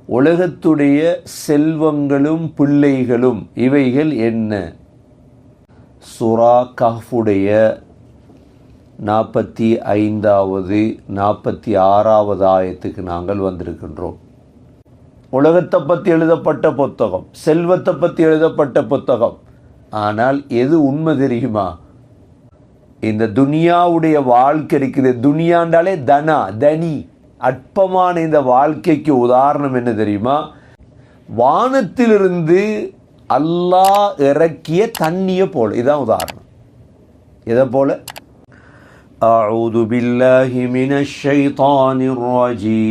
உலகத்துடைய செல்வங்களும் பிள்ளைகளும் இவைகள் என்ன? சூரா கஹ்ஃபுடைய 45வது 46வது ஆயத்துக்கு நாங்கள் வந்திருக்கின்றோம். உலகத்தை பற்றி எழுதப்பட்ட புத்தகம், செல்வத்தை பற்றி எழுதப்பட்ட புத்தகம். ஆனால் எது உண்மை தெரியுமா? இந்த துனியாவுடைய வாழ்க்கை இருக்குது. துனியாண்டாலே தனி அற்பமான இந்த வாழ்க்கைக்கு உதாரணம் என்ன தெரியுமா? வானத்திலிருந்து அல்லாஹ் இறக்கிய தண்ணியை போல. இதுதான் உதாரணம். எதை போல? அஊது பில்லாஹி மினஷ் ஷைத்தானிர் ரஜீம்.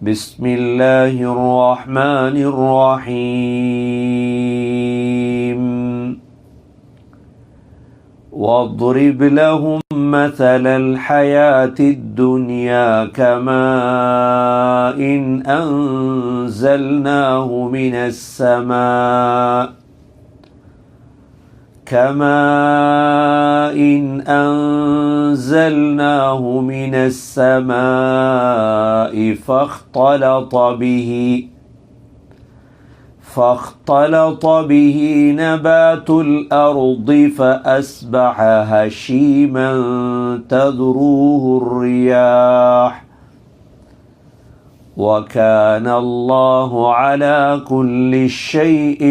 பிஸ்மில்லாஹிர் ரஹ்மானிர் ரஹீம். واضرب لهم مثل الحياة الدنيا كماء أنزلناه من السماء فاختلط به نبات الأرض فأصبح هشيما تذروه الرياح وكان الله على كل شيء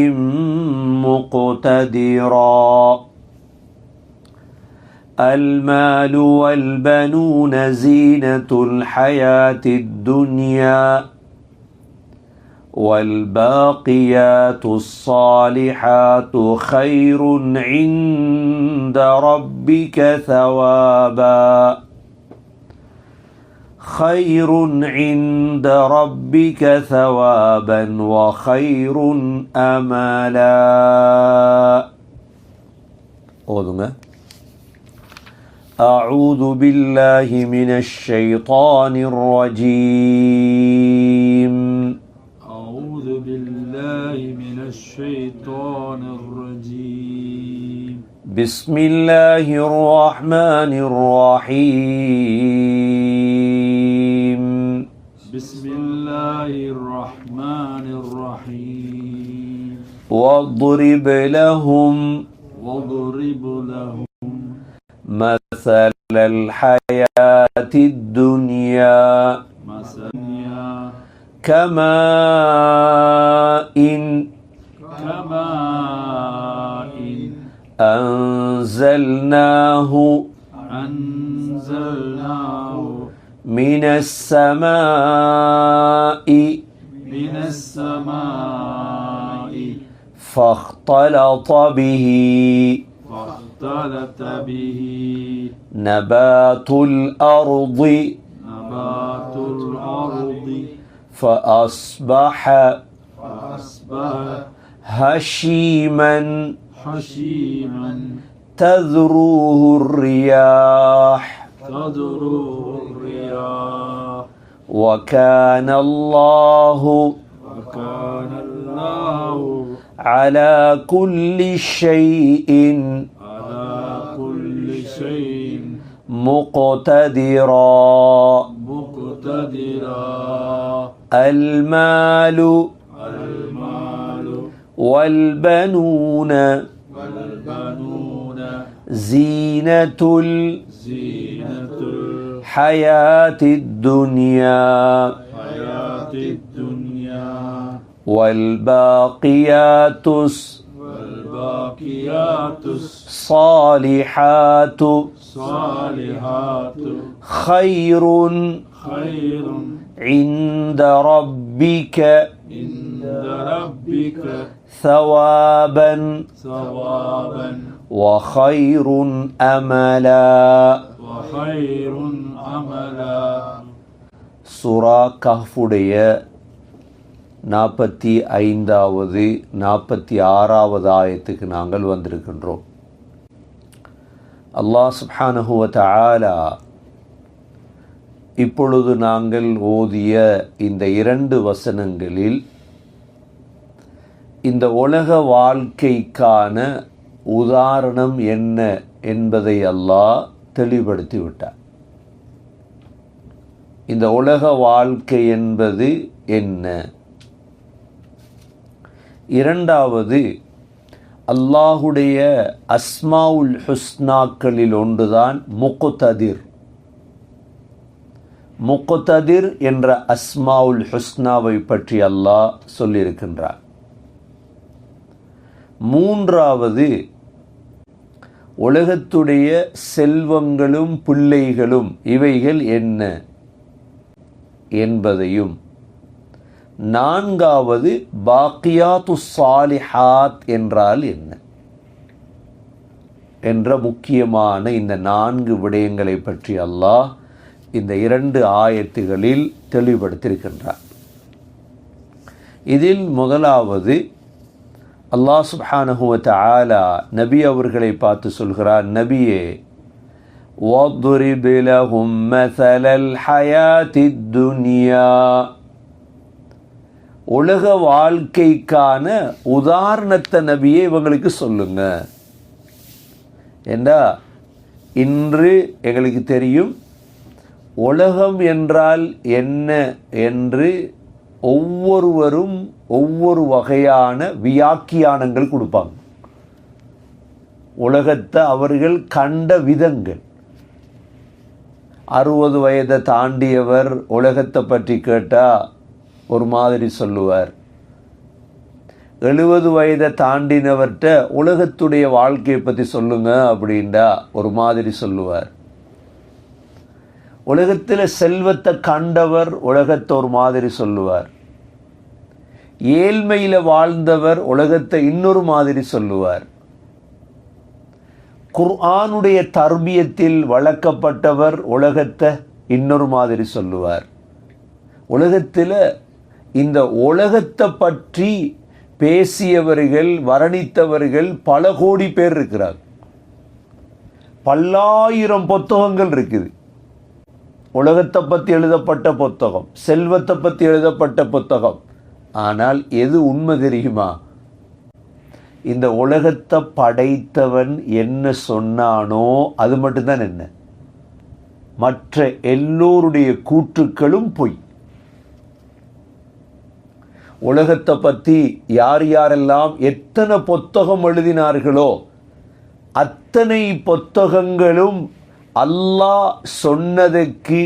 مقتدرا. المال والبنون زينة الحياة الدنيا والباقيات الصالحات خير عند ربك ثوابا وخير أملا. ஓதுங்க. أعوذ بالله من الشيطان الرجيم. أعوذ بالله من الشيطان الرجيم. بسم الله الرحمن الرحيم. بسم الله الرحمن الرحيم. واضرب لهم مثل الحياة الدنيا كماء أنزلناه من السماء فاختلط به نبات الأرض فأصبح هشيما تذروه الرياح وكان الله على كل شيء مقتدرا. المال والبنون زينة الحياة الدنيا والباقيات الصالحات خير عند ربك ثوابا وخير أملا. சூரா கஹ்ஃபுடைய 45வது 46வது ஆயத்துக்கு நாங்கள் வந்திருக்கின்றோம். அல்லாஹ் சுப்ஹானஹு வ தஆலா இப்பொழுது நாங்கள் ஓதிய இந்த 2 வசனங்களில் இந்த உலக வாழ்க்கைக்கான உதாரணம் என்ன என்பதை அல்லாஹ் தெளிவுபடுத்தி விட்டார். இந்த உலக வாழ்க்கை என்பது என்ன? இரண்டாவது, அல்லாஹுடைய அஸ்மாவுல் ஹுஸ்னாக்களில் ஒன்றுதான் முக்ததிர். முக்ததிர் என்ற அஸ்மாவுல் ஹுஸ்னாவை பற்றி அல்லாஹ் சொல்லியிருக்கின்றார். மூன்றாவது, உலகத்துடைய செல்வங்களும் பிள்ளைகளும் இவைகள் என்ன என்பதையும், நான்காவது பாக்கியாத்து சாலிஹாத் என்றால் என்ன என்ற முக்கியமான இந்த 4 விடயங்களை பற்றி அல்லாஹ் இந்த 2 ஆயத்துகளில் தெளிவுபடுத்தியிருக்கின்றார். இதில் முதலாவது, அல்லாஹ் சுப்ஹானஹு வ தஆலா நபி அவர்களை பார்த்து சொல்கிறார், நபியே, வத்ரிப் லஹும் மஸலல் ஹயாத்தித் துன்யா, உலக வாழ்க்கைக்கான உதாரணத்தை நபியே இவங்களுக்கு சொல்லுங்க. ஏண்டா இன்று எங்களுக்கு தெரியும் உலகம் என்றால் என்ன என்று ஒவ்வொருவரும் ஒவ்வொரு வகையான வியாக்கியானங்கள் கொடுப்பாங்க. உலகத்தை அவர்கள் கண்ட விதங்கள். 60 வயதை தாண்டியவர் உலகத்தை பற்றி கேட்டால் ஒரு மாதிரி சொல்லுவார். 70 வயதை தாண்டினவர்கிட்ட உலகத்துடைய வாழ்க்கையை பற்றி சொல்லுங்க அப்படின்டா ஒரு மாதிரி சொல்லுவார். உலகத்தில் செல்வத்தை கண்டவர் உலகத்தை ஒரு மாதிரி சொல்லுவார். ஏழ்மையில் வாழ்ந்தவர் உலகத்தை இன்னொரு மாதிரி சொல்லுவார். குர்ஆனுடைய தர்பியத்தில் வளர்க்கப்பட்டவர் உலகத்தை இன்னொரு மாதிரி சொல்லுவார். உலகத்தில் இந்த உலகத்தை பற்றி பேசியவர்கள், வர்ணித்தவர்கள் பல கோடி பேர் இருக்கிறார். பல்லாயிரம் புத்தகங்கள் இருக்குது. உலகத்தை பற்றி எழுதப்பட்ட புத்தகம், செல்வத்தை பற்றி எழுதப்பட்ட புத்தகம். ஆனால் எது உண்மை தெரியுமா? இந்த உலகத்தை படைத்தவன் என்ன சொன்னானோ அது மட்டும்தான் என்ன. மற்ற எல்லோருடைய கூற்றுக்களும் பொய். உலகத்தை பற்றி யார் யாரெல்லாம் எத்தனை புத்தகம் எழுதினார்களோ அத்தனை புத்தகங்களும் அல்லாஹ் சொன்னதுக்கு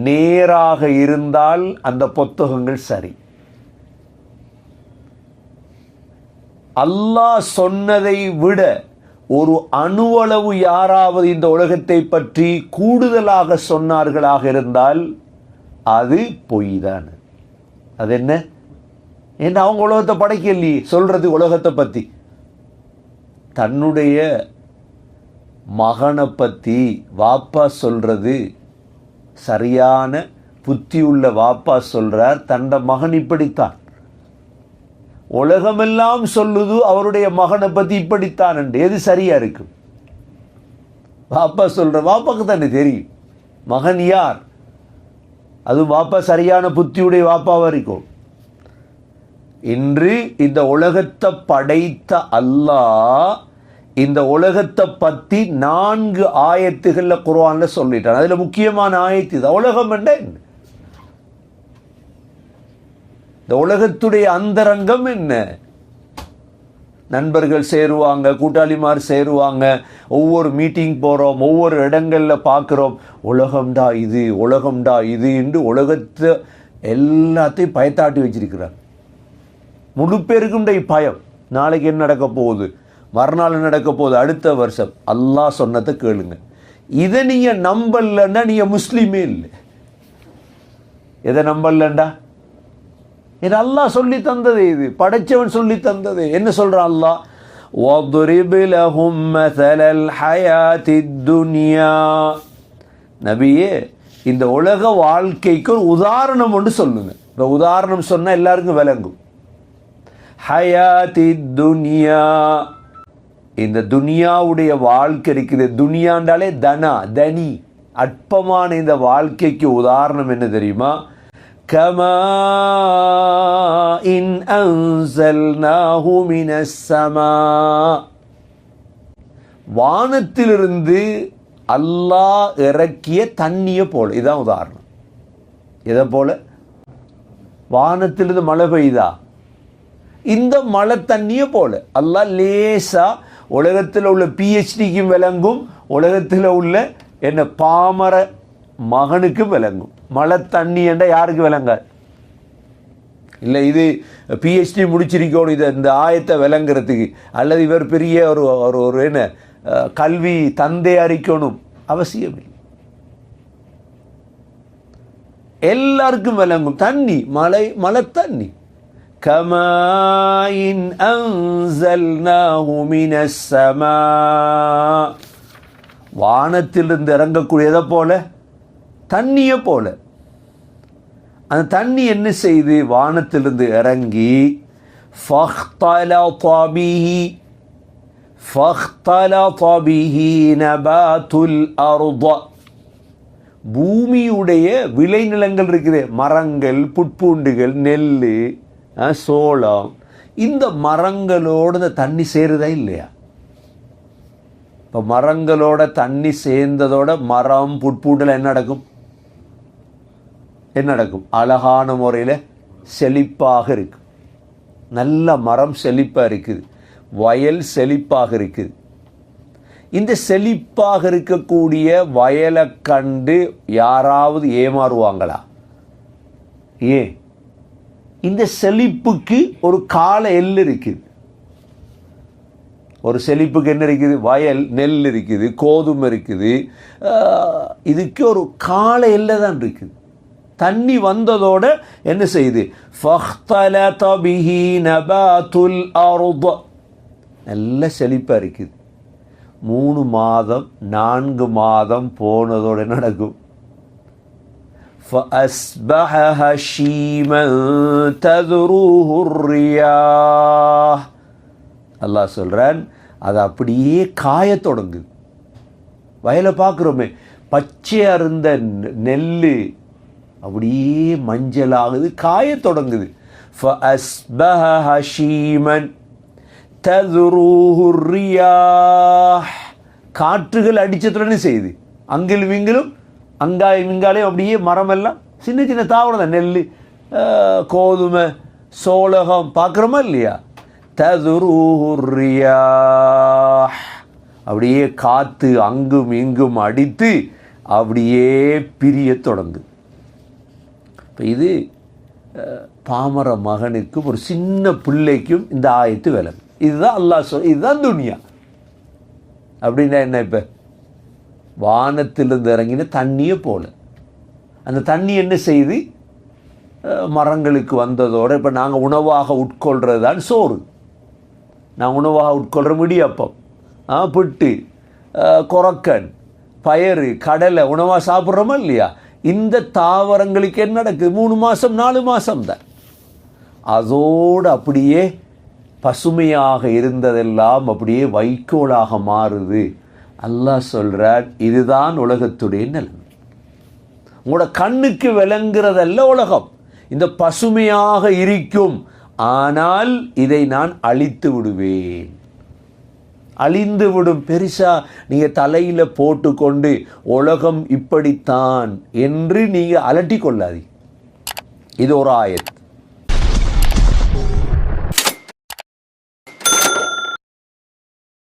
நேராக இருந்தால் அந்த புத்தகங்கள் சரி. அல்லாஹ் சொன்னதை விட ஒரு அணுவளவு யாராவது இந்த உலகத்தை பற்றி கூடுதலாக சொன்னார்களாக இருந்தால் அது பொய் தான். அது என்ன? ஏன்னா அவங்க உலகத்தை படைக்கலையே. சொல்றது உலகத்தை பற்றி தன்னுடைய மகனை பற்றி வாப்பா சொல்றது சரியான புத்தி உள்ள வாப்பா சொல்றார், தண்ட மகன் இப்படித்தான். உலகமெல்லாம் சொல்லுது அவருடைய மகனை பற்றி இப்படித்தான் என்று. எது சரியா இருக்கும்? வாப்பா சொல்ற வாப்பாக்கு தானே தெரியும் மகன் யார். அது வாப்பா சரியான புத்தியுடைய வாப்பாவா இருக்கும். இன்று இந்த உலகத்தை படைத்த அல்லாஹ் இந்த உலகத்தை பற்றி 4 ஆயத்துகள்ல குர்ஆன்ல சொல்லிட்டான். அதுல முக்கியமான ஆயத்து இது. உலகம் என்ன? இந்த உலகத்துடைய அந்தரங்கம் என்ன? நண்பர்கள் சேருவாங்க, கூட்டாளிமார் சேருவாங்க, ஒவ்வொரு மீட்டிங் போகிறோம், ஒவ்வொரு இடங்களில் பார்க்குறோம். உலகம்டா இது, உலகம்டா இது என்று உலகத்தை எல்லாத்தையும் பயத்தாட்டி வச்சிருக்கிறார். முழு பேருக்கும் பயம். நாளைக்கு என்ன நடக்க போகுது, மறுநாள் நடக்க போகுது, அடுத்த வருஷம். அல்லாஹ் சொன்னதை கேளுங்க. இதை நீங்கள் நம்பலன்னா நீங்கள் முஸ்லீமே இல்லை. எதை நம்பலண்டா? இது அல்லாஹ் சொல்லி தந்தது, இது படைச்சவன் சொல்லி தந்தது. என்ன சொல்றான் அல்லாஹ்? வத்ரிப் லஹும் மஸலல் ஹயாத்தித் துன்யா. நபியே, இந்த உலக வாழ்க்கைக்கு ஒரு உதாரணம் ஒன்று சொல்லுங்க. இந்த உதாரணம் சொன்னா எல்லாருக்கும் விளங்கும். ஹயாத்தித் துன்யா, இந்த துனியாவுடைய வாழ்க்கை இருக்குது. துனியாண்டாலே தனா, தனி, அற்பமான இந்த வாழ்க்கைக்கு உதாரணம் என்ன தெரியுமா? கமா இன் அன்ஸல்நாஹு மினஸ் ஸமா, வானத்திலிருந்து அல்லாஹ் இறக்கிய தண்ணியை போல. இதுதான் உதாரணம். எதை போல? வானத்திலிருந்து மழை பெய்தா, இந்த மழை தண்ணியை போல அல்லாஹ் லேசா உலகத்தில் உள்ள பிஹெச்டிக்கும் விளங்கும், உலகத்தில் உள்ள என்ன பாமர மகனுக்கும் விளங்கும். மழை தண்ணி என்ற யாருக்கு விளங்காது? இல்லை இது பிஹெச்டி முடிச்சிருக்கணும் இதை இந்த ஆயத்தை விளங்குறதுக்கு, அல்லது இவர் பெரிய ஒரு ஒரு என்ன கல்வி தந்தை அறிக்கணும் அவசியம் இல்லை. எல்லாருக்கும் விளங்கும் தண்ணி, மழை தண்ணி. கமாயின் அன்ஸல்னாஹு மினஸ் ஸமா, வானத்திலிருந்து இறங்கக்கூடியதை போல, தண்ணியை போல. அந்த தண்ணி என்ன செய்து வானத்திலிருந்து இறங்கி ஃபக்தலத பிஹி நபாத்துல் அர்த, பூமியுடைய விளைநிலங்கள் இருக்குது, மரங்கள், புட்பூண்டுகள், நெல், சோளம், இந்த மரங்களோடு இந்த தண்ணி சேருதா இல்லையா? இப்போ மரங்களோட தண்ணி சேர்ந்ததோட மரம் புட்பூண்டில் என்ன நடக்கும்? என்ன நடக்கும்? அழகான முறையில் செழிப்பாக இருக்கும். நல்ல மரம் செழிப்பாக இருக்குது, வயல் செழிப்பாக இருக்குது. இந்த செழிப்பாக இருக்கக்கூடிய வயலை கண்டு யாராவது ஏமாறுவாங்களா? ஏன்? இந்த செழிப்புக்கு ஒரு கால எல்லை இருக்குது. ஒரு செழிப்புக்கு என்ன இருக்குது? வயல், நெல் இருக்குது, கோதுமை இருக்குது. இதுக்கு ஒரு கால எல்லை தான் இருக்குது. தண்ணி வந்ததோட என்ன செய்யுது? ஃபக்தலத பிஹி நபாத்துல் அர்த, நல்ல செழிப்பாக இருக்குது. 3 மாதம் 4 மாதம் போனதோட நடக்கும். فَأَصْبَحَ هَشِيمًا تَذْرُوهُ الرِّيَاحُ, அல்லாஹ் சொல்கிறான், அது அப்படியே காய தொடங்குது. வயலை பார்க்குறோமே, பச்சையாக இருந்த நெல் அப்படியே மஞ்சளாகுது, காய தொடங்குது. فَأَصْبَحَ هَشِيمًا تَذْرُوهُ الرِّيَاحُ, காற்றுகள் அடித்ததுடனே செய்யுது. அங்கிலும் இங்கிலும் அங்காயும் இங்காலையும் அப்படியே மரமெல்லாம் சின்ன சின்ன தாவரம் தான், நெல், கோதுமை, சோளகம் பார்க்குறோமா இல்லையா? ததுரூஹு ரியாஹ், அப்படியே காற்று அங்கும் இங்கும் அடித்து அப்படியே பிரிய தொடங்கு. இப்போ இது பாமர மகனுக்கும் ஒரு சின்ன பிள்ளைக்கும் இந்த ஆயத்து விளங்கும். இதுதான் அல்லாஹ் இதுதான் துனியா. அப்படின்னா என்ன? இப்போ வானத்திலிருந்து இறங்கின தண்ணியை போல அந்த தண்ணி என்ன செய்து மரங்களுக்கு வந்ததோடு, இப்போ நாங்கள் உணவாக உட்கொள்கிறது தான் சோறு. நாங்கள் உணவாக உட்கொள்கிற இடியப்பம், புட்டு, கொரக்கன், பயறு, கடலை உணவாக சாப்பிட்றோமா இல்லையா? இந்த தாவரங்களுக்கு என்ன நடக்குது? 3 மாதம் 4 மாதம் தான். அதோடு அப்படியே பசுமையாக இருந்ததெல்லாம் அப்படியே வைக்கோலாக மாறுது. அல்லாஹ் சொல்கிறார், இதுதான் உலகத்துடைய நிலைமை. உங்களோட கண்ணுக்கு விளங்குறதல்ல உலகம், இந்த பசுமையாக இருக்கும். ஆனால் இதை நான் அழித்து விடுவேன், அழிந்து விடும். பெருசா நீங்கள் தலையில் போட்டுக்கொண்டு உலகம் இப்படித்தான் என்று நீங்கள் அலட்டி கொள்ளாதீங்க. இது ஒரு ஆயத்.